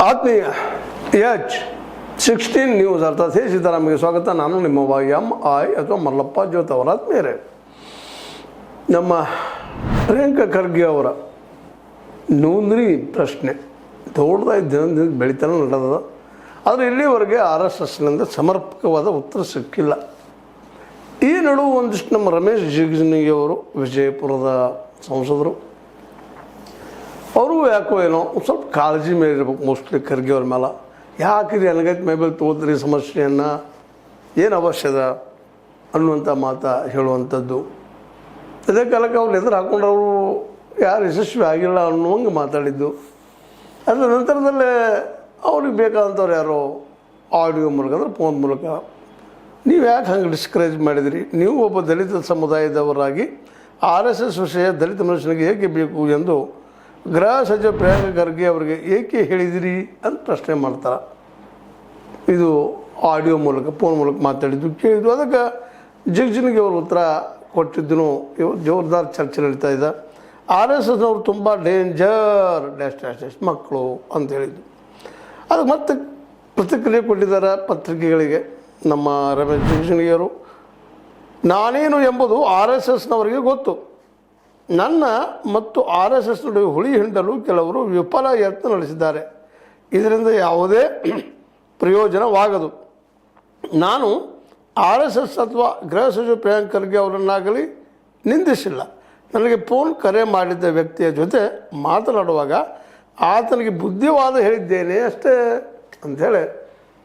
ಆತ್ಮೀಯ H16 news ಅರ್ಥಾತ್ ಹೇ ಸೀತಾರಾಮಗೆ ಸ್ವಾಗತ. ನಾನು ನಿಮ್ಮ MI ಅಥವಾ ಮಲ್ಲಪ್ಪ ಜ್ಯೋತ್ ಅವರ ಆತ್ಮೀಯರೇ. ನಮ್ಮ ಪ್ರಿಯಾಂಕಾ ಖರ್ಗೆ ಅವರ ನೋಂದಣಿ ಪ್ರಶ್ನೆ ದೊಡ್ಡದಾಗಿ ದಿನ ಬೆಳಿತಾನೆ ನಡೆದ. ಆದರೆ ಇಲ್ಲಿವರೆಗೆ RSSನಿಂದ ಸಮರ್ಪಕವಾದ ಉತ್ತರ ಸಿಕ್ಕಿಲ್ಲ. ಈ ನಡುವೆ ಒಂದಿಷ್ಟು ನಮ್ಮ ರಮೇಶ್ ಜಿಗಜಿಣಗಿ ಅವರು ವಿಜಯಪುರದ ಸಂಸದರು ಅವರು ಯಾಕೋ ಏನೋ ಸ್ವಲ್ಪ ಕಾಳಜಿ ಮೇಲೆ ಇರ್ಬೇಕು ಮೋಸ್ಟ್ಲಿ ಖರ್ಗೆ ಅವ್ರ ಮೇಲೆ. ಯಾಕಿರಿ ನನಗೈತೆ ಮೇಬಲ್ ತೋದ್ರಿ ಸಮಸ್ಯೆಯನ್ನು ಏನು ಅವಶ್ಯದ ಅನ್ನುವಂಥ ಮಾತು ಹೇಳುವಂಥದ್ದು. ಅದೇ ಕಾಲಕ್ಕೆ ಅವ್ರು ಎದುರು ಹಾಕೊಂಡವರು ಯಾರು ಯಶಸ್ವಿ ಆಗಿಲ್ಲ ಅನ್ನುವಂಗೆ ಮಾತಾಡಿದ್ದು. ಅದರ ನಂತರದಲ್ಲೇ ಅವ್ರಿಗೆ ಬೇಕಾದಂಥವ್ರು ಯಾರೋ ಆಡಿಯೋ ಮೂಲಕ ಅಂದರೆ ಫೋನ್ ಮೂಲಕ ನೀವು ಯಾಕೆ ಹಂಗೆ ಡಿಸ್ಕರೇಜ್ ಮಾಡಿದಿರಿ, ನೀವು ಒಬ್ಬ ದಲಿತ ಸಮುದಾಯದವರಾಗಿ RSS ವಿಷಯ ದಲಿತ ಮನುಷ್ಯನಿಗೆ ಏಕೆ ಬೇಕು ಎಂದು ಗೃಹ ಸಚಿವ ಪ್ರಿಯಾಂಕಾ ಖರ್ಗೆ ಅವರಿಗೆ ಏಕೆ ಹೇಳಿದಿರಿ ಅಂತ ಪ್ರಶ್ನೆ ಮಾಡ್ತಾರೆ. ಇದು ಆಡಿಯೋ ಮೂಲಕ ಫೋನ್ ಮೂಲಕ ಮಾತಾಡಿದ್ದು ಕೇಳಿದ್ದು. ಅದಕ್ಕೆ ಜಿಗಜಿಣಗಿ ಅವರು ಉತ್ತರ ಕೊಟ್ಟಿದ್ದನು. ಜೋರ್ದಾರ್ ಚರ್ಚೆ ನಡೀತಾ ಇದೆ. RSSನವರು ತುಂಬ ಡೇಂಜರ್ ಡ್ಯಾಶ್ ಮಕ್ಕಳು ಅಂತ ಹೇಳಿದ್ದು. ಅದಕ್ಕೆ ಮತ್ತೆ ಪ್ರತಿಕ್ರಿಯೆ ಕೊಟ್ಟಿದ್ದಾರೆ ಪತ್ರಿಕೆಗಳಿಗೆ ನಮ್ಮ ರಮೇಶ್ ಜಿಗಜಿಣಗಿಯವರು. ನಾನೇನು ಎಂಬುದು RSSನವರಿಗೆ ಗೊತ್ತು. ನನ್ನ ಮತ್ತು RSS ನಡುವೆ ಹುಳಿ ಹಿಂಡಲು ಕೆಲವರು ವಿಫಲ ಯತ್ನ ನಡೆಸಿದ್ದಾರೆ. ಇದರಿಂದ ಯಾವುದೇ ಪ್ರಯೋಜನವಾಗದು. ನಾನು RSS ಅಥವಾ ಗೃಹ ಸಚಿವ ಪ್ರಿಯಾಂಕಾ ಖರ್ಗೆ ಅವರನ್ನಾಗಲಿ ನಿಂದಿಸಿಲ್ಲ. ನನಗೆ ಫೋನ್ ಕರೆ ಮಾಡಿದ್ದ ವ್ಯಕ್ತಿಯ ಜೊತೆ ಮಾತನಾಡುವಾಗ ಆತನಿಗೆ ಬುದ್ಧಿವಾದ ಹೇಳಿದ್ದೇನೆ ಅಷ್ಟೇ ಅಂಥೇಳಿ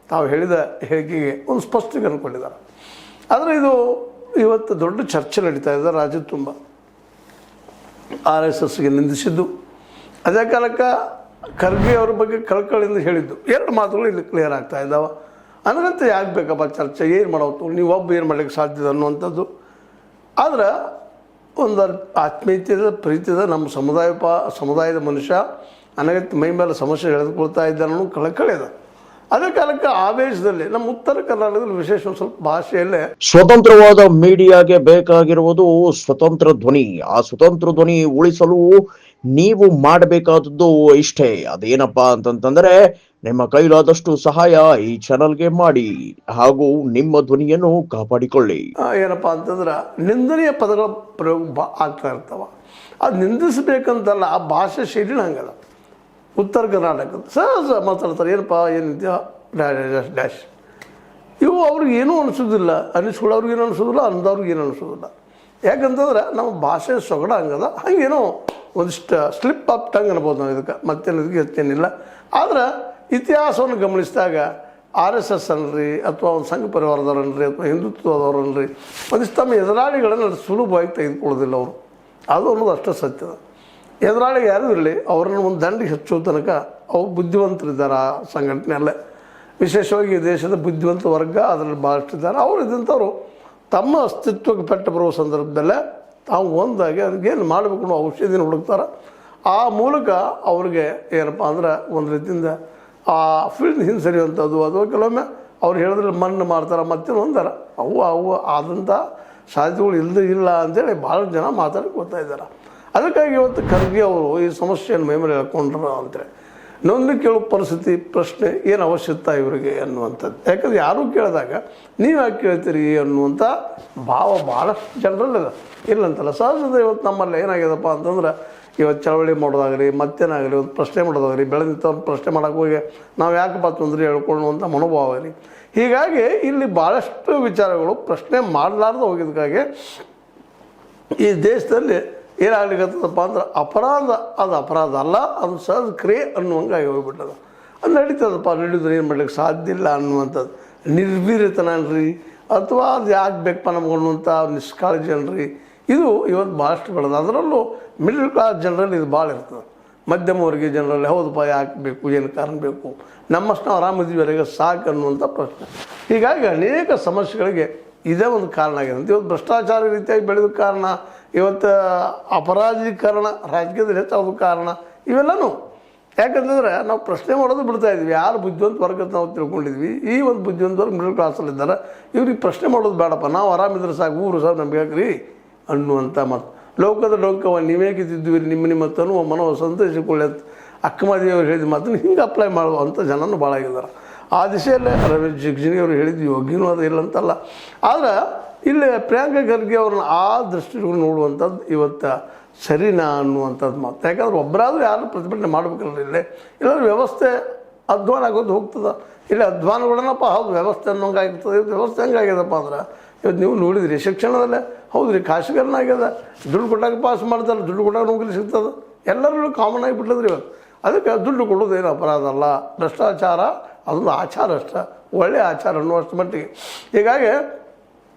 ತಾವು ಹೇಳಿದ ಹೇಳಿಕೆಗೆ ಒಂದು ಸ್ಪಷ್ಟೀಕರಣ ಕೊಟ್ಟಿದ್ದಾರೆ. ಆದರೆ ಇದು ಇವತ್ತು ದೊಡ್ಡ ಚರ್ಚೆ ನಡೀತಾ ಇದೆ ರಾಜ್ಯದ ತುಂಬ. RSSಗೆ ನಿಂದಿಸಿದ್ದು, ಅದೇ ಕಾಲಕ್ಕೆ ಖರ್ಗೆ ಅವ್ರ ಬಗ್ಗೆ ಕಳ್ಕಳಿಂದ ಹೇಳಿದ್ದು. ಎರಡು ಮಾತುಗಳು ಇಲ್ಲಿ ಕ್ಲಿಯರ್ ಆಗ್ತಾ ಇದ್ದಾವೆ. ಅನ್ನಗಂತ ಯಾಕೆ ಬೇಕಪ್ಪ ಚರ್ಚೆ, ಏನು ಮಾಡೋದು, ನೀವು ಒಬ್ಬ ಏನು ಮಾಡಲಿಕ್ಕೆ ಸಾಧ್ಯದ ಅನ್ನುವಂಥದ್ದು. ಆದ್ರೆ ಒಂದು ಆತ್ಮೀಯತೆ ಪ್ರೀತಿದ ನಮ್ಮ ಸಮುದಾಯದ ಮನುಷ್ಯ ಅನಗತ್ಯ ಮೈ ಮೇಲೆ ಸಮಸ್ಯೆ ಎಳೆದುಕೊಳ್ತಾ ಇದ್ದಾನೂ ಕಳಕಳಿದ. ಅದೇ ಕಾಲಕ್ಕೆ ಆವೇಶದಲ್ಲಿ ನಮ್ಮ ಉತ್ತರ ಕರ್ನಾಟಕದಲ್ಲಿ ವಿಶೇಷ ಸ್ವಲ್ಪ ಭಾಷೆಯಲ್ಲೇ ಸ್ವತಂತ್ರವಾದ ಮೀಡಿಯಾಗೆ ಬೇಕಾಗಿರುವುದು ಸ್ವತಂತ್ರ ಧ್ವನಿ. ಆ ಸ್ವತಂತ್ರ ಧ್ವನಿ ಉಳಿಸಲು ನೀವು ಮಾಡಬೇಕಾದದ್ದು ಇಷ್ಟೇ. ಅದೇನಪ್ಪಾ ಅಂತಂತಂದ್ರೆ ನಿಮ್ಮ ಕೈಲಾದಷ್ಟು ಸಹಾಯ ಈ ಚಾನಲ್ಗೆ ಮಾಡಿ ಹಾಗೂ ನಿಮ್ಮ ಧ್ವನಿಯನ್ನು ಕಾಪಾಡಿಕೊಳ್ಳಿ. ಏನಪ್ಪಾ ಅಂತಂದ್ರೆ ನಿಂದನೆಯ ಪದಗಳ ಪ್ರಯೋಗ ಆಗ್ತಾ ಇರ್ತಾವ. ಅದು ನಿಂದಿಸಬೇಕಂತಲ್ಲ, ಆ ಭಾಷೆ ಶೈಲಿನ ಹಂಗಲ್ಲ. ಉತ್ತರ ಕರ್ನಾಟಕದ ಸಹಜ ಮಾತಾಡ್ತಾರೆ, ಏನಪ್ಪ ಏನಿದೆಯಾ ಡ್ಯಾಶ್ ಇವು ಅವ್ರಿಗೆ ಏನೂ ಅನಿಸೋದಿಲ್ಲ. ಅನ್ನಿಸ್ಕೊಳ್ಳೋರ್ಗೆ ಏನು ಅನಿಸೋದಿಲ್ಲ, ಅಂದವ್ರಿಗೆ ಏನು ಅನಿಸೋದಿಲ್ಲ. ಯಾಕಂತಂದ್ರೆ ನಮ್ಮ ಭಾಷೆ ಸೊಗಡ ಹಂಗದ. ಹಂಗೇನೋ ಒಂದಿಷ್ಟು ಸ್ಲಿಪ್ ಅಪ್ ಟಂಗ್ ಅನ್ಬೋದು ನಾವು. ಇದಕ್ಕೆ ಮತ್ತೇನಿದಕ್ಕೆ ಹೆಚ್ಚೇನಿಲ್ಲ. ಆದ್ರೆ ಇತಿಹಾಸವನ್ನು ಗಮನಿಸಿದಾಗ RSS ಅನ್ರಿ ಅಥವಾ ಒಂದು ಸಂಘ ಪರಿವಾರದವ್ರನ್ರಿ ಅಥವಾ ಹಿಂದುತ್ವದವ್ರನ್ರಿ ಒಂದಿಷ್ಟು ತಮ್ಮ ಎದುರಾಳಿಗಳನ್ನು ಸುಲಭವಾಗಿ ತೆಗೆದುಕೊಳ್ಳೋದಿಲ್ಲ ಅವರು. ಅದು ಅನ್ನೋದು ಅಷ್ಟೇ ಸತ್ಯದ. ಎದುರಾಳಿಗೆ ಯಾರೂ ಇರಲಿ, ಅವ್ರನ್ನ ಒಂದು ದಂಡಿಗೆ ಹಚ್ಚೋ ತನಕ ಅವ್ರು ಬುದ್ಧಿವಂತರಿದ್ದಾರೆ ಆ ಸಂಘಟನೆಯಲ್ಲೇ. ವಿಶೇಷವಾಗಿ ದೇಶದ ಬುದ್ಧಿವಂತ ವರ್ಗ ಅದರಲ್ಲಿ ಭಾಳಷ್ಟಿದ್ದಾರೆ. ಅವರು ಇದ್ದಂಥವ್ರು ತಮ್ಮ ಅಸ್ತಿತ್ವಕ್ಕೆ ಪೆಟ್ಟು ಬರುವ ಸಂದರ್ಭದಲ್ಲೇ ತಾವು ಒಂದಾಗಿ ಅದಕ್ಕೇನು ಮಾಡಬೇಕು ಅನ್ನೋ ಔಷಧಿನ ಹುಡುಕ್ತಾರೆ. ಆ ಮೂಲಕ ಅವ್ರಿಗೆ ಏನಪ್ಪ ಅಂದ್ರೆ ಒಂದು ರೀತಿಯಿಂದ ಆ ಫೀಲ್ಡ್ ಹಿಂದೆ ಸರಿಯುವಂಥದ್ದು. ಅಥವಾ ಕೆಲವೊಮ್ಮೆ ಅವ್ರು ಹೇಳಿದ್ರೆ ಮಣ್ಣು ಮಾಡ್ತಾರೆ, ಮತ್ತೇನು ಅಂತಾರೆ. ಅವು ಆದಂಥ ಸಾಧ್ಯತೆಗಳು ಇಲ್ಲ ಅಂತೇಳಿ ಭಾಳ ಜನ ಮಾತಾಡಕ್ಕೆ ಗೊತ್ತಾ ಇದ್ದಾರೆ. ಅದಕ್ಕಾಗಿ ಇವತ್ತು ಖರ್ಗೆ ಅವರು ಈ ಸಮಸ್ಯೆಯನ್ನು ಮೈಮೇಲೆ ಹೇಳ್ಕೊಂಡ್ರು ಅಂತೇಳಿ ನೋಂದಣಿ ಕೇಳೋ ಪರಿಸ್ಥಿತಿ ಪ್ರಶ್ನೆ ಏನು ಅವಶ್ಯಕತೆ ಇವರಿಗೆ ಅನ್ನುವಂಥದ್ದು. ಯಾಕಂದ್ರೆ ಯಾರೂ ಕೇಳಿದಾಗ ನೀವು ಯಾಕೆ ಕೇಳ್ತೀರಿ ಅನ್ನುವಂಥ ಭಾವ ಭಾಳಷ್ಟು ಜನರಲ್ಲಿದೆ. ಇಲ್ಲಂತಲ್ಲ, ಸಹಜದ ಇವತ್ತು ನಮ್ಮಲ್ಲಿ ಏನಾಗ್ಯದಪ್ಪ ಅಂತಂದ್ರೆ ಇವತ್ತು ಚಳವಳಿ ಮಾಡೋದಾಗಲಿ ಮತ್ತೇನಾಗಲಿ ಒಂದು ಪ್ರಶ್ನೆ ಮಾಡೋದಾಗಲಿ ಬೆಳೆದಿತ್ತವ್ರು ಪ್ರಶ್ನೆ ಮಾಡೋಕೆ ಹೋಗಿ ನಾವು ಯಾಕಪ್ಪ ತೊಂದರೆ ಹೇಳ್ಕೊಳ್ಳುವಂಥ ಮನೋಭಾವ ಆಗಲಿ. ಹೀಗಾಗಿ ಇಲ್ಲಿ ಭಾಳಷ್ಟು ವಿಚಾರಗಳು ಪ್ರಶ್ನೆ ಮಾಡಲಾರ್ದು ಹೋಗಿದ್ದಕ್ಕಾಗಿ ಈ ದೇಶದಲ್ಲಿ ಏನಾಗ್ಲಿಕ್ಕತ್ತದಪ್ಪ ಅಂದ್ರೆ ಅಪರಾಧ ಅದು ಅಪರಾಧ ಅಲ್ಲ, ಅದು ಸಹಜ ಕ್ರಿಯೆ ಅನ್ನುವಂಗಾಗಿ ಹೋಗ್ಬಿಟ್ಟದ. ಅದು ನಡೀತದಪ್ಪ, ನಡೆಯೋದು ಏನು ಮಾಡ್ಲಿಕ್ಕೆ ಸಾಧ್ಯ ಇಲ್ಲ ಅನ್ನುವಂಥದ್ದು ನಿರ್ವೀರ್ಯತನ ಅನ್ರಿ ಅಥವಾ ಅದು ಯಾಕೆ ಬೇಕಪ್ಪ ನಮ್ಗೆ ಅನ್ನುವಂಥ ನಿಷ್ಕಾಳಜಿ ಅನ್ರಿ. ಇದು ಇವತ್ತು ಭಾಳಷ್ಟು ಬೆಳೆದ. ಅದರಲ್ಲೂ ಮಿಡಲ್ ಕ್ಲಾಸ್ ಜನರಲ್ಲಿ ಇದು ಭಾಳ ಇರ್ತದೆ. ಮಧ್ಯಮ ವರ್ಗೀಯ ಜನರಲ್ಲಿ ಹೌದಪ್ಪ ಯಾಕೆ ಬೇಕು, ಏನು ಕಾರಣ ಬೇಕು, ನಮ್ಮಷ್ಟು ನಾವು ಆರಾಮದಿವರೆಗೆ ಸಾಕು ಅನ್ನುವಂಥ ಪ್ರಶ್ನೆ. ಹೀಗಾಗಿ ಅನೇಕ ಸಮಸ್ಯೆಗಳಿಗೆ ಇದೇ ಒಂದು ಕಾರಣ ಆಗಿದೆ ಅಂತ. ಇವತ್ತು ಭ್ರಷ್ಟಾಚಾರ ರೀತಿಯಾಗಿ ಬೆಳೆದ ಕಾರಣ, ಇವತ್ತು ಅಪರಾಧೀಕರಣ ರಾಜಕೀಯದಲ್ಲಿ ಹೆಚ್ಚಾಗೋದು ಕಾರಣ ಇವೆಲ್ಲನೂ. ಯಾಕಂತಂದರೆ ನಾವು ಪ್ರಶ್ನೆ ಮಾಡೋದು ಬಿಡ್ತಾಯಿದ್ವಿ. ಯಾರು ಬುದ್ಧಿವಂತ ವರ್ಗದ ನಾವು ತಿಳ್ಕೊಂಡಿದ್ವಿ. ಈ ಒಂದು ಬುದ್ಧಿವಂತ ವರ್ಗ ಮಿಡಲ್ ಕ್ಲಾಸಲ್ಲಿದ್ದಾರೆ, ಇವ್ರಿಗೆ ಪ್ರಶ್ನೆ ಮಾಡೋದು ಬೇಡಪ್ಪ, ನಾವು ಆರಾಮಿದ್ರೆ ಸಾಕು, ಊರು ಸರ್ ನಮ್ಗೆ ಯಾಕ್ರಿ ಅನ್ನುವಂಥ ಮಾತು. ಲೋಕದ ಡೊಂಕವ ನೀವೇಕಿದ್ದಿದ್ವಿ ನಿಮ್ಮ ತನುವ ಮನವ ಸಂತೈಸಿಕೊಳ್ಳಿ ಅಕ್ಕಮಹಾದೇವರು ಹೇಳಿದ ಮಾತನ್ನು ಹಿಂಗೆ ಅಪ್ಲೈ ಮಾಡುವಂಥ ಜನನೂ ಭಾಳ ಆಗಿದ್ದಾರೆ. ಆ ದಿಶೆಯಲ್ಲೇ ರಮೇಶ್ ಜಿಗಜಿಣಗಿ ಅವರು ಹೇಳಿದ್ದು ಯೋಗ್ಯನೂ ಅದು ಇಲ್ಲ ಅಂತಲ್ಲ. ಆದ್ರೆ ಇಲ್ಲಿ ಪ್ರಿಯಾಂಕಾ ಖರ್ಗೆ ಅವ್ರನ್ನ ಆ ದೃಷ್ಟಿಗಳು ನೋಡುವಂಥದ್ದು ಇವತ್ತು ಸರಿನಾ ಅನ್ನುವಂಥದ್ದು ಮಾತು. ಯಾಕಂದ್ರೆ ಒಬ್ಬರಾದರೂ ಯಾರು ಪ್ರತಿಭಟನೆ ಮಾಡ್ಬೇಕಲ್ಲ, ಇಲ್ಲೇ ಇಲ್ಲಾಂದ್ರೆ ವ್ಯವಸ್ಥೆ ಅಧ್ವಾನ ಆಗೋದು ಹೋಗ್ತದೆ. ಇಲ್ಲಿ ಅಧ್ವಾನಗಳನ್ನಪ್ಪ ಹೌದು ವ್ಯವಸ್ಥೆ ಅನ್ನೋಂಗೆ ಆಗಿರ್ತದೆ. ಇವತ್ತು ವ್ಯವಸ್ಥೆ ಹೆಂಗಾಗ್ಯದಪ್ಪ ಅಂದ್ರೆ ಇವತ್ತು ನೀವು ನೋಡಿದ್ರಿ ಶಿಕ್ಷಣದಲ್ಲೇ ಹೌದು ರೀ, ಖಾಸಗೀಕರಣ ಆಗ್ಯದ. ದುಡ್ಡು ಕೊಟ್ಟಾಗ ಪಾಸ್ ಮಾಡ್ತಾರೆ, ದುಡ್ಡು ಕೊಟ್ಟಾಗ ನೌಕರಿ ಸಿಗ್ತದೆ, ಎಲ್ಲರೂ ಕಾಮನ್ ಆಗಿಬಿಟ್ಟದ್ರಿ ಇವತ್ತು. ಅದಕ್ಕೆ ದುಡ್ಡು ಕೊಡೋದೇನು ಅಪರಾಧ ಅಲ್ಲ, ಭ್ರಷ್ಟಾಚಾರ ಅದೊಂದು ಆಚಾರ ಅಷ್ಟೇ, ಒಳ್ಳೆಯ ಆಚಾರ ಅನ್ನುವಷ್ಟು ಮಟ್ಟಿಗೆ. ಹೀಗಾಗಿ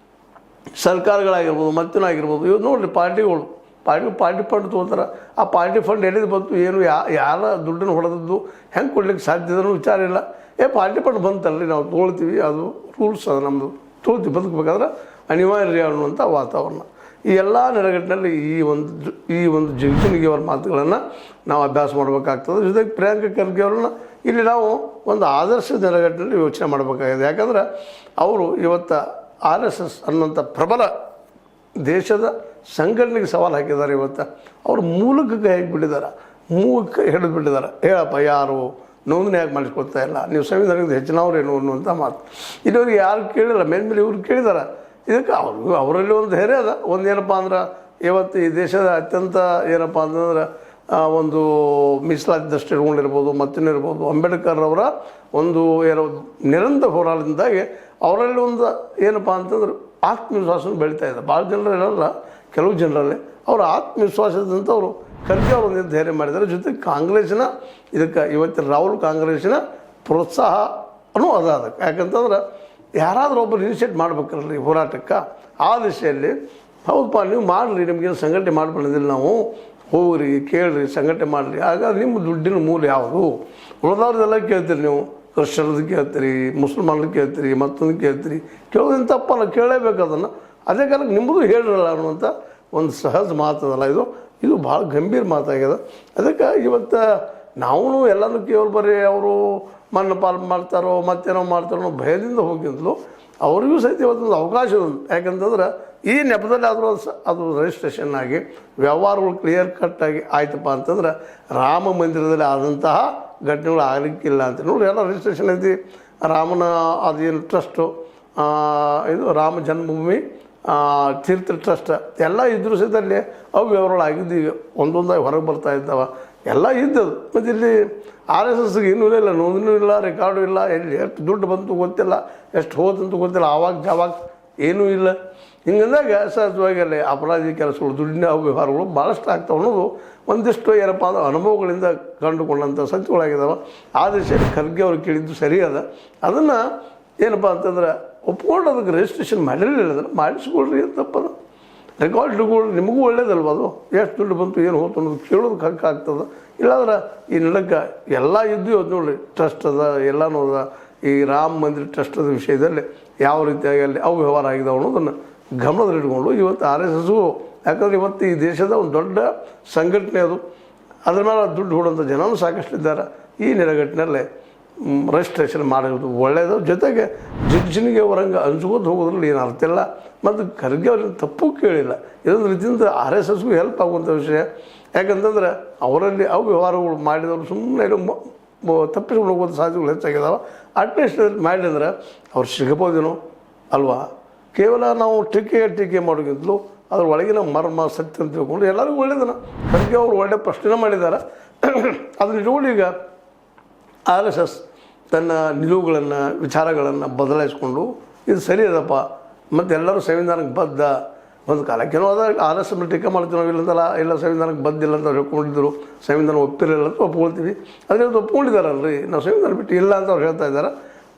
ಸರ್ಕಾರಗಳಾಗಿರ್ಬೋದು ಮತ್ತಿನಾಗಿರ್ಬೋದು ಇವ್ರು ನೋಡಿರಿ ಪಾರ್ಟಿಗಳು ಪಾರ್ಟಿ ಫಂಡ್ ತೊಗೋತಾರೆ. ಆ ಪಾರ್ಟಿ ಫಂಡ್ ಎಲ್ಲಿದು ಬಂತು ಏನು ಯಾರ ದುಡ್ಡನ್ನು ಹೊಡೆದದ್ದು ಹೆಂಗೆ ಕೊಡ್ಲಿಕ್ಕೆ ಸಾಧ್ಯ ಇದನ್ನು ವಿಚಾರ ಇಲ್ಲ. ಪಾರ್ಟಿ ಫಂಡ್ ಬಂತಲ್ರಿ ನಾವು ತೊಗೊಳ್ತೀವಿ, ಅದು ರೂಲ್ಸ್ ಅದು ನಮ್ಮದು, ತೊಗೊಳ್ತೀವಿ ಬದುಕಬೇಕಾದ್ರೆ ಅನಿವಾರ್ಯ ಅನ್ನುವಂಥ ವಾತಾವರಣ. ಈ ಎಲ್ಲ ನೆಲೆಗಟ್ಟಿನಲ್ಲಿ ಈ ಒಂದು ಜಿಗಜಿಣಗಿ ಅವರ ಮಾತುಗಳನ್ನು ನಾವು ಅಭ್ಯಾಸ ಮಾಡಬೇಕಾಗ್ತದೆ. ಜೊತೆಗೆ ಪ್ರಿಯಾಂಕಾ ಖರ್ಗೆ ಅವ್ರನ್ನ ಇಲ್ಲಿ ನಾವು ಒಂದು ಆದರ್ಶ ನೆಲೆಗಟ್ಟಿನಲ್ಲಿ ಯೋಚನೆ ಮಾಡಬೇಕಾಗಿದೆ. ಯಾಕಂದ್ರೆ ಅವರು ಇವತ್ತು RSS ಅನ್ನುವಂಥ ಪ್ರಬಲ ದೇಶದ ಸಂಘಟನೆಗೆ ಸವಾಲು ಹಾಕಿದ್ದಾರೆ. ಇವತ್ತು ಅವರು ಮೂಲಕ್ಕೆ ಕೈ ಹಾಕಿಬಿಟ್ಟಿದ್ದಾರೆ, ಮೂಲಕ್ಕೆ ಹಿಡಿದುಬಿಟ್ಟಿದ್ದಾರೆ. ಹೇಳಪ್ಪ ಯಾರು ನೋಂದಣಿ ಯಾಕೆ ಮಾಡಿಸ್ಕೊಳ್ತಾ ಇಲ್ಲ, ನೀವು ಸಂವಿಧಾನದ ಹೆಚ್ಚಿನವ್ರೇನು ಅನ್ನುವಂಥ ಮಾತು ಇಲ್ಲಿವರೆಗೆ ಯಾರು ಕೇಳಿಲ್ಲ. ಮೇಲ್ಮೇಲೆ ಇವ್ರು ಕೇಳಿದ್ದಾರೆ. ಇದಕ್ಕೆ ಅವರಲ್ಲಿ ಒಂದು ಧೈರ್ಯ ಅದ. ಒಂದು ಏನಪ್ಪ ಅಂದ್ರೆ ಇವತ್ತು ಈ ದೇಶದ ಅತ್ಯಂತ ಏನಪ್ಪ ಅಂತಂದ್ರೆ ಒಂದು ಮೀಸಲಾತಿ ದೃಷ್ಟಿ ಇಟ್ಕೊಂಡಿರ್ಬೋದು ಮತ್ತಿನಿರ್ಬೋದು ಅಂಬೇಡ್ಕರ್ ಅವರ ಒಂದು ಏನೋ ನಿರಂತರ ಹೋರಾಟದಿಂದಾಗಿ ಅವರಲ್ಲಿ ಒಂದು ಏನಪ್ಪ ಅಂತಂದ್ರೆ ಆತ್ಮವಿಶ್ವಾಸ ಬೆಳೀತಾ ಇದೆ. ಭಾಳ ಜನರಲ್ಲ, ಕೆಲವು ಜನರಲ್ಲಿ ಅವರ ಆತ್ಮವಿಶ್ವಾಸದಂತ ಅವರು ಖರ್ಗೆ ಅವರು ಒಂದು ಧೈರ್ಯ ಮಾಡಿದ್ದಾರೆ. ಜೊತೆಗೆ ಕಾಂಗ್ರೆಸ್ಸಿನ ಇದಕ್ಕೆ ಇವತ್ತಿನ ರಾಹುಲ್ ಕಾಂಗ್ರೆಸ್ಸಿನ ಪ್ರೋತ್ಸಾಹನೂ ಅದ ಅದಕ್ಕೆ. ಯಾಕಂತಂದ್ರೆ ಯಾರಾದರೂ ಒಬ್ಬರು ಇನಿಷಿಯೇಟ್ ಮಾಡ್ಬೇಕಲ್ರಿ ಹೋರಾಟಕ್ಕೆ. ಆ ದಿಶೆಯಲ್ಲಿ ಹೌದಪ್ಪ ನೀವು ಮಾಡಿರಿ, ನಿಮಗೇನು ಸಂಘಟನೆ ಮಾಡ್ಕೊಂಡಿದ್ದಿಲ್ಲ, ನಾವು ಹೋಗ್ರಿ ಕೇಳ್ರಿ ಸಂಘಟನೆ ಮಾಡಿರಿ. ಹಾಗಾದ್ರೆ ನಿಮ್ಮ ದುಡ್ಡಿನ ಮೂಲ ಯಾವುದು? ಉಳಿದವ್ರದ್ದೆಲ್ಲ ಕೇಳ್ತೀರಿ ನೀವು, ಕ್ರಿಶ್ಚಿಯನ್ದು ಕೇಳ್ತೀರಿ, ಮುಸಲ್ಮಾನ್ರಿಗೆ ಕೇಳ್ತೀರಿ, ಮತ್ತೊಂದು ಕೇಳ್ತೀರಿ. ಕೇಳೋದೇನು ತಪ್ಪಲ್ಲ, ಕೇಳಲೇಬೇಕು ಅದನ್ನು. ಅದೇ ಕಾಲಕ್ಕೆ ನಿಮ್ಮದು ಹೇಳಿರಲ್ಲ ಅನ್ನುವಂಥ ಒಂದು ಸಹಜ ಮಾತದಲ್ಲ ಇದು ಭಾಳ ಗಂಭೀರ ಮಾತಾಗ್ಯದ. ಅದಕ್ಕೆ ಇವತ್ತು ನಾವು ಎಲ್ಲನೂ ಕೇವಲ ಬರೀ ಅವರು ಮಣ್ಣು ಪಾಲು ಮಾಡ್ತಾರೋ ಮತ್ತೇನೋ ಮಾಡ್ತಾರೋ ಅನ್ನೋ ಭಯದಿಂದ ಹೋಗಿಂತಲೂ ಅವರಿಗೂ ಸಹಿತ ಇವತ್ತೊಂದು ಅವಕಾಶ ಉಂಟು. ಯಾಕಂತಂದ್ರೆ ಈ ನೆಪದಲ್ಲಿ ಆದರೂ ಅದು ರಿಜಿಸ್ಟ್ರೇಷನ್ ಆಗಿ ವ್ಯವಹಾರಗಳು ಕ್ಲಿಯರ್ ಕಟ್ಟಾಗಿ ಆಯ್ತಪ್ಪ ಅಂತಂದ್ರೆ ರಾಮ ಮಂದಿರದಲ್ಲಿ ಆದಂತಹ ಘಟನೆಗಳು ಆಗಲಿಕ್ಕಿಲ್ಲ ಅಂತ ನೋಡಿ. ಎಲ್ಲ ರಿಜಿಸ್ಟ್ರೇಷನ್ ಐತಿ, ರಾಮನ ಅದೇನು ಟ್ರಸ್ಟು, ಇದು ರಾಮ ಜನ್ಮಭೂಮಿ ತೀರ್ಥ ಟ್ರಸ್ಟ್ ಎಲ್ಲ ಇದ್ರೂ ಸಹಿತ ಅಲ್ಲಿ ಅವು ವ್ಯವಹಾರಗಳು ಆಗಿದ್ದು ಈಗ ಒಂದೊಂದಾಗಿ ಹೊರಗೆ ಬರ್ತಾ ಇದ್ದಾವೆ. ಎಲ್ಲ ಇದ್ದದು. ಮತ್ತು ಇಲ್ಲಿ RSSಗೆ ಇನ್ನೂ ಇಲ್ಲ, ನೋಂದಣಿ ಇಲ್ಲ, ರೆಕಾರ್ಡು ಇಲ್ಲ, ಎಲ್ಲಿ ಎಷ್ಟು ದುಡ್ಡು ಬಂತು ಗೊತ್ತಿಲ್ಲ, ಎಷ್ಟು ಹೋದಂತೂ ಗೊತ್ತಿಲ್ಲ, ಆವಾಗ ಏನೂ ಇಲ್ಲ. ಹಿಂಗಂದಾಗ ಸಹಜವಾಗಿ ಅಲ್ಲಿ ಅಪರಾಧಿ ಕೆಲಸಗಳು ದುಡ್ಡಿನ ವ್ಯವಹಾರಗಳು ಭಾಳಷ್ಟು ಆಗ್ತಾವೆ ಅನ್ನೋದು ಒಂದಿಷ್ಟು ಏನಪ್ಪ ಅಂದ್ರೆ ಅನುಭವಗಳಿಂದ ಕಂಡುಕೊಂಡಂಥ ಸತ್ಯಗಳಾಗಿದ್ದಾವೆ. ಆ ದಿಶೆಯಲ್ಲಿ ಖರ್ಗೆ ಅವ್ರು ಕೇಳಿದ್ದು ಸರಿ ಅದ. ಅದನ್ನು ಏನಪ್ಪ ಅಂತಂದ್ರೆ ಒಪ್ಕೊಂಡು ಅದಕ್ಕೆ ರಿಜಿಸ್ಟ್ರೇಷನ್ ಮಾಡಿರಲಿಲ್ಲ, ಅದನ್ನು ಮಾಡಿಸ್ಕೊಳ್ರಿ ಅಂತ ತಪ್ಪದ. ರೆಕಾರ್ಡ್ಗಳು ನಿಮಗೂ ಒಳ್ಳೇದಲ್ವ, ಅದು ಎಷ್ಟು ದುಡ್ಡು ಬಂತು ಏನು ಹೋತು ಅನ್ನೋದು ಕೇಳೋದಕ್ಕೆ ಹಕ್ಕ ಆಗ್ತದೆ. ಇಲ್ಲಾಂದ್ರೆ ಈ ನಡಕ್ಕೆ ಎಲ್ಲ ಇದ್ದು ಇವತ್ತು ನೋಡಿರಿ ಟ್ರಸ್ಟ್ ಅದ, ಎಲ್ಲನೂ ಅದ. ಈ ರಾಮ ಮಂದಿರ ಟ್ರಸ್ಟದ ವಿಷಯದಲ್ಲಿ ಯಾವ ರೀತಿಯಾಗಿ ಅಲ್ಲಿ ಅವು ವ್ಯವಹಾರ ಆಗಿದಾವೆ ಅನ್ನೋದನ್ನು ಗಮನದಲ್ಲಿಟ್ಕೊಂಡು ಇವತ್ತು RSSಗೂ, ಯಾಕಂದರೆ ಇವತ್ತು ಈ ದೇಶದ ಒಂದು ದೊಡ್ಡ ಸಂಘಟನೆ ಅದು, ಅದ್ರ ಮೇಲೆ ದುಡ್ಡು ಹೊಡುವಂಥ ಜನನೂ ಸಾಕಷ್ಟಿದ್ದಾರೆ. ಈ ನೆಲೆಗಟ್ಟಿನಲ್ಲೇ ರಿಜಿಸ್ಟ್ರೇಷನ್ ಮಾಡೋದು ಒಳ್ಳೆಯದು. ಜೊತೆಗೆ ಜಿಗಜಿಣಗಿ ಅವರಂಗೆ ಹಂಚ್ಕೋತ ಹೋಗೋದ್ರಲ್ಲಿ ಏನು ಅರ್ಥ ಇಲ್ಲ. ಮತ್ತು ಖರ್ಗೆ ಅವ್ರಿಗೆ ತಪ್ಪು ಕೇಳಿಲ್ಲ. ಇದೊಂದು ರೀತಿಯಿಂದ RSSಗೂ ಹೆಲ್ಪ್ ಆಗುವಂಥ ವಿಷಯ. ಯಾಕಂತಂದ್ರೆ ಅವರಲ್ಲಿ ಅವು ವ್ಯವಹಾರಗಳು ಮಾಡಿದವರು ಸುಮ್ಮನೆ ತಪ್ಪಿಸ್ಕೊಂಡು ಹೋಗೋದು ಸಾಧ್ಯಗಳು ಹೆಚ್ಚಾಗಿದ್ದಾವೆ. ಅಟ್ಲೀಸ್ಟ್ ಮಾಡಿದ್ರೆ ಅವ್ರು ಸಿಗಬೋದೇನೋ ಅಲ್ವಾ. ಕೇವಲ ನಾವು ಟೀಕೆ ಮಾಡೋಕ್ಕಿಂತಲೂ ಅದ್ರ ಒಳಗಿನ ಮರ್ಮ ಸತ್ಯ ಅಂತ ತಿಳ್ಕೊಂಡು ಎಲ್ಲರಿಗೂ ಒಳ್ಳೆಯದನ್ನು ಖರ್ಗೆ ಅವರು ಒಳ್ಳೆಯ ಪ್ರಶ್ನೆ ಮಾಡಿದ್ದಾರೆ. ಅದನ್ನ ಇಟ್ಕೊಂಡು ಈಗ RSS ತನ್ನ ನಿಲುವುಗಳನ್ನು ವಿಚಾರಗಳನ್ನು ಬದಲಾಯಿಸ್ಕೊಂಡು ಇದು ಸರಿ ಅದಪ್ಪ, ಮತ್ತು ಎಲ್ಲರೂ ಸಂವಿಧಾನಕ್ಕೆ ಬದ್ಧ. ಒಂದು ಕಾಲಕ್ಕೇನೋ ಅದ RSS ಮೇಲೆ ಟೀಕೆ ಮಾಡ್ತೀವಿ ನಾವು, ಇಲ್ಲಂತಲ್ಲ ಇಲ್ಲ ಸಂವಿಧಾನಕ್ಕೆ ಬದ್ದಿಲ್ಲ ಅಂತ ಅವ್ರು ಹೇಳ್ಕೊಂಡಿದ್ದರು, ಸಂವಿಧಾನ ಒಪ್ಪಿರಲಿಲ್ಲ ಅಂತ ಒಪ್ಕೊಳ್ತೀವಿ. ಅದರಿಂದ ಒಪ್ಕೊಂಡಿದ್ದಾರಲ್ರಿ, ನಾವು ಸಂವಿಧಾನ ಬಿಟ್ಟು ಇಲ್ಲ ಅಂತ ಅವ್ರು ಹೇಳ್ತಾ ಇದ್ದಾರೆ.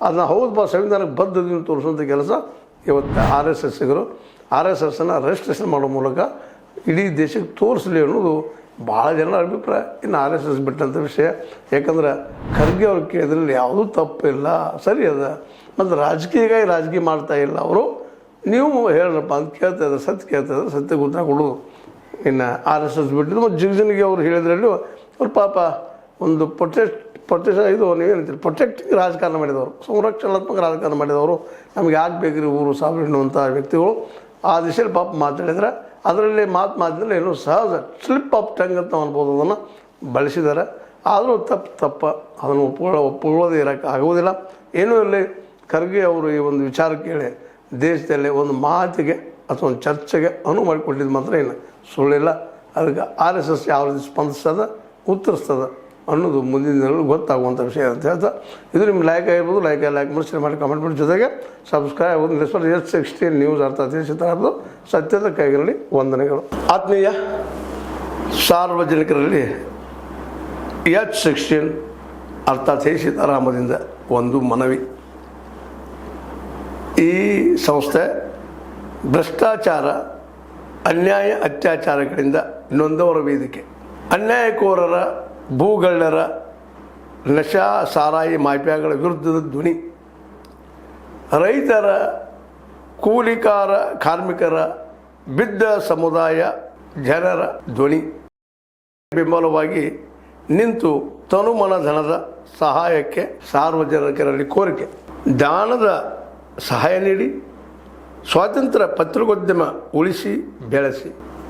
ಅದನ್ನ ಹೌದಪ್ಪ ಸಂವಿಧಾನಕ್ಕೆ ಬದ್ಧದಿಂದ ತೋರಿಸುವಂಥ ಕೆಲಸ ಇವತ್ತು RSSಗರು RSSನ ರಿಜಿಸ್ಟ್ರೇಷನ್ ಮಾಡೋ ಮೂಲಕ ಇಡೀ ದೇಶಕ್ಕೆ ತೋರಿಸಲಿ ಅನ್ನೋದು ಭಾಳ ಜನರ ಅಭಿಪ್ರಾಯ. ಇನ್ನು RSS ಬಿಟ್ಟಂಥ ವಿಷಯ. ಯಾಕಂದ್ರೆ ಖರ್ಗೆ ಅವ್ರು ಕೇಳಿದ್ರಲ್ಲಿ ಯಾವುದೂ ತಪ್ಪಿಲ್ಲ, ಸರಿ ಅದ. ಮತ್ತು ರಾಜಕೀಯ ಮಾಡ್ತಾ ಇಲ್ಲ ಅವರು. ನೀವು ಹೇಳ್ರಪ್ಪ ಅಂತ ಕೇಳ್ತಾ ಇದ್ದಾರೆ, ಸತ್ಯ ಉತ್ತರ ಕೊಡೋದು. ಇನ್ನು RSS ಬಿಟ್ಟಿದ್ದು ಮತ್ತು ಜಿಗಜಿಣಗಿ ಅವರು ಹೇಳಿದ್ರಲ್ಲಿ ಅವ್ರು ಪಾಪ ಒಂದು ಇದು ನೀವೇನಂತೀರಿ ಪ್ರೊಟೆಕ್ಟಿಂಗ್ ರಾಜಕಾರಣ ಮಾಡಿದವರು, ಸಂರಕ್ಷಣಾತ್ಮಕ ರಾಜಕಾರಣ ಮಾಡಿದವರು. ನಮ್ಗೆ ಯಾಕೆ ಬೇಕ್ರಿ ಊರು ಸಾವಿರ ಎನ್ನುವಂಥ ವ್ಯಕ್ತಿಗಳು ಆ ದಿಶೆಯಲ್ಲಿ ಪಾಪ ಮಾತಾಡಿದ್ರೆ ಅದರಲ್ಲಿ ಮಾತಿನಲ್ಲಿ ಏನೋ ಸಹಜ ಸ್ಲಿಪ್ ಆಫ್ ಟಂಗ್ ಅಂತ ಅನ್ಬೋದು, ಅದನ್ನು ಬಳಸಿದ್ದಾರೆ. ಆದರೂ ತಪ್ಪ ಅದನ್ನು ಒಪ್ಕೊಳ್ಳೋದೇ ಇರೋಕ್ಕೆ ಆಗುವುದಿಲ್ಲ. ಏನೂ ಇರಲಿ, ಖರ್ಗೆ ಅವರು ಈ ಒಂದು ವಿಚಾರ ಕೇಳಿ ದೇಶದಲ್ಲಿ ಒಂದು ಮಾತಿಗೆ ಅಥವಾ ಒಂದು ಚರ್ಚೆಗೆ ಅನುವು ಮಾಡಿಕೊಟ್ಟಿದ್ದು ಮಾತ್ರ ಏನು ಸುಳ್ಳಿಲ್ಲ. ಅದಕ್ಕೆ RSS ಯಾವ ರೀತಿ ಸ್ಪಂದಿಸ್ತದ, ಉತ್ತರಿಸ್ತದ ಅನ್ನೋದು ಮುಂದಿನ ದಿನಗಳಲ್ಲಿ ಗೊತ್ತಾಗುವಂಥ ವಿಷಯ ಅಂತ ಹೇಳ್ತಾ, ಇದು ನಿಮ್ಗೆ ಲೈಕ್ ಆಗಿರ್ಬೋದು. ಲೈಕ್ ಮಾಡಿ ಶೇರ್ ಮಾಡಿ ಕಮೆಂಟ್ ಮಾಡಿ, ಜೊತೆಗೆ ಸಬ್ಸ್ಕ್ರೈಬ್ ಆಗೋದು S16 ನ್ಯೂಸ್ ಅರ್ಥ ತಿಳಿಸಿದ್ದಾರದು ಸತ್ಯದ ಕೈಗಳಲ್ಲಿ ವಂದನೆಗಳು. ಆತ್ಮೀಯ ಸಾರ್ವಜನಿಕರಲ್ಲಿ H16 ಅರ್ಥಾತ್ ಸೀತಾರಾಮದಿಂದ ಒಂದು ಮನವಿ. ಈ ಸಂಸ್ಥೆ ಭ್ರಷ್ಟಾಚಾರ, ಅನ್ಯಾಯ, ಅತ್ಯಾಚಾರಗಳಿಂದ ನೊಂದವರ ವೇದಿಕೆ. ಅನ್ಯಾಯಕೋರರ, ಭೂಗಳ್ಳರ, ನಶಾ ಸಾರಾಯಿ ಮಾಫಿಯಾಗಳ ವಿರುದ್ಧದ ಧ್ವನಿ. ರೈತರ, ಕೂಲಿಕಾರ, ಕಾರ್ಮಿಕರ, ಬಿದ್ದ ಸಮುದಾಯ ಜನರ ಧ್ವನಿ. ಬೆಂಬಲವಾಗಿ ನಿಂತು ತನುಮನ ಧನದ ಸಹಾಯಕ್ಕೆ ಸಾರ್ವಜನಿಕರಲ್ಲಿ ಕೋರಿಕೆ. ದಾನದ ಸಹಾಯ ನೀಡಿ ಸ್ವಾತಂತ್ರ್ಯ ಪತ್ರಿಕೋದ್ಯಮ ಉಳಿಸಿ ಬೆಳೆಸಿ.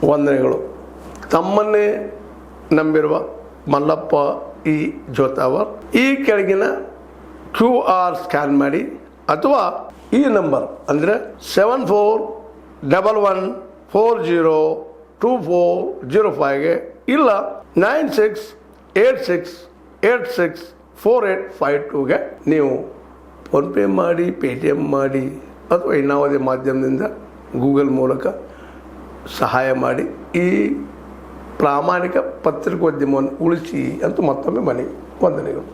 ವಂದನೆಗಳು. ತಮ್ಮನ್ನೇ ನಂಬಿರುವ ಮಲ್ಲಪ್ಪ ಇ ಜೋತಾವರ್. ಈ ಕೆಳಗಿನ QR ಸ್ಕ್ಯಾನ್ ಮಾಡಿ ಅಥವಾ ಈ ನಂಬರ್ ಅಂದರೆ 7411402405ಗೆ ಇಲ್ಲ 9686864852ಗೆ ನೀವು ಫೋನ್ಪೇ ಮಾಡಿ, ಪೇಟಿಎಮ್ ಮಾಡಿ ಅಥವಾ ಇನ್ನಾವುದೇ ಮಾಧ್ಯಮದಿಂದ ಗೂಗಲ್ ಮೂಲಕ ಸಹಾಯ ಮಾಡಿ ಈ ಪ್ರಾಮಾಣಿಕ ಪತ್ರಿಕೋದ್ಯಮವನ್ನು ಉಳಿಸಿ ಅಂತ ಮತ್ತೊಮ್ಮೆ ಮನವಿ. ವಂದನೆಗಳು.